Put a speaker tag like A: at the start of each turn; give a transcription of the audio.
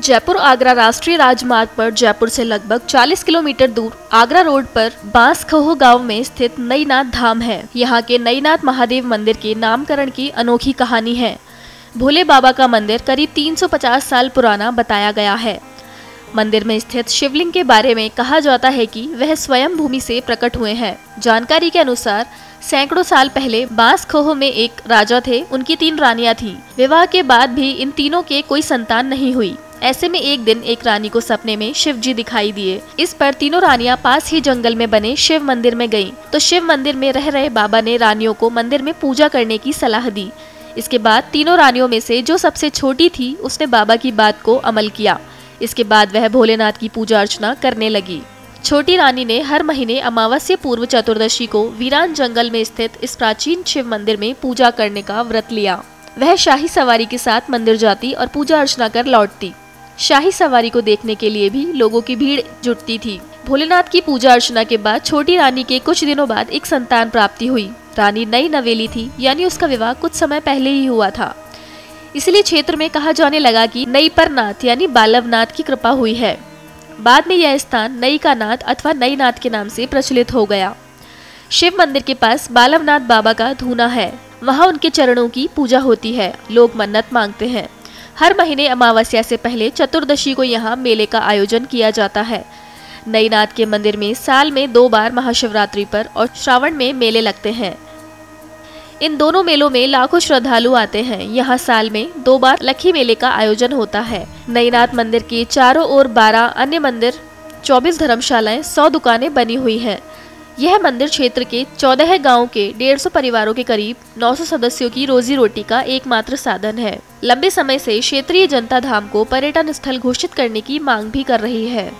A: जयपुर आगरा राष्ट्रीय राजमार्ग पर जयपुर से लगभग 40 किलोमीटर दूर आगरा रोड पर बांसखोह गांव में स्थित नईनाथ धाम है। यहाँ के नईनाथ महादेव मंदिर के नामकरण की अनोखी कहानी है। भोले बाबा का मंदिर करीब 350 साल पुराना बताया गया है। मंदिर में स्थित शिवलिंग के बारे में कहा जाता है कि वह स्वयं भूमि से प्रकट हुए हैं। जानकारी के अनुसार सैकड़ों साल पहले बांसखोह में एक राजा थे, उनकी 3 रानियां थीं। विवाह के बाद भी इन तीनों के कोई संतान नहीं हुई। ऐसे में एक दिन एक रानी को सपने में शिव जी दिखाई दिए। इस पर तीनों रानियां पास ही जंगल में बने शिव मंदिर में गईं। तो शिव मंदिर में रह रहे बाबा ने रानियों को मंदिर में पूजा करने की सलाह दी। इसके बाद तीनों रानियों में से जो सबसे छोटी थी उसने बाबा की बात को अमल किया। इसके बाद वह भोलेनाथ की पूजा अर्चना करने लगी। छोटी रानी ने हर महीने अमावस्या पूर्व चतुर्दशी को वीरान जंगल में स्थित इस प्राचीन शिव मंदिर में पूजा करने का व्रत लिया। वह शाही सवारी के साथ मंदिर जाती और पूजा अर्चना कर लौटती। शाही सवारी को देखने के लिए भी लोगों की भीड़ जुटती थी। भोलेनाथ की पूजा अर्चना के बाद छोटी रानी के कुछ दिनों बाद एक संतान प्राप्ति हुई। रानी नई नवेली थी, यानी उसका विवाह कुछ समय पहले ही हुआ था। इसलिए क्षेत्र में कहा जाने लगा कि नई पर नाथ यानी बालवनाथ की कृपा हुई है। बाद में यह स्थान नई का नाथ अथवा नई नाथ के नाम से प्रचलित हो गया। शिव मंदिर के पास बालवनाथ बाबा का धूना है। वहाँ उनके चरणों की पूजा होती है। लोग मन्नत मांगते हैं। हर महीने अमावस्या से पहले चतुर्दशी को यहाँ मेले का आयोजन किया जाता है। नईनाथ के मंदिर में साल में 2 बार महाशिवरात्रि पर और श्रावण में मेले लगते हैं। इन दोनों मेलों में लाखों श्रद्धालु आते हैं। यहाँ साल में 2 बार लखी मेले का आयोजन होता है। नईनाथ मंदिर के चारों ओर 12 अन्य मंदिर, 24 धर्मशालाएं, 100 दुकानें बनी हुई हैं। यह मंदिर क्षेत्र के 14 गांव के 150 परिवारों के करीब 900 सदस्यों की रोजी रोटी का एकमात्र साधन है। लंबे समय से क्षेत्रीय जनता धाम को पर्यटन स्थल घोषित करने की मांग भी कर रही है।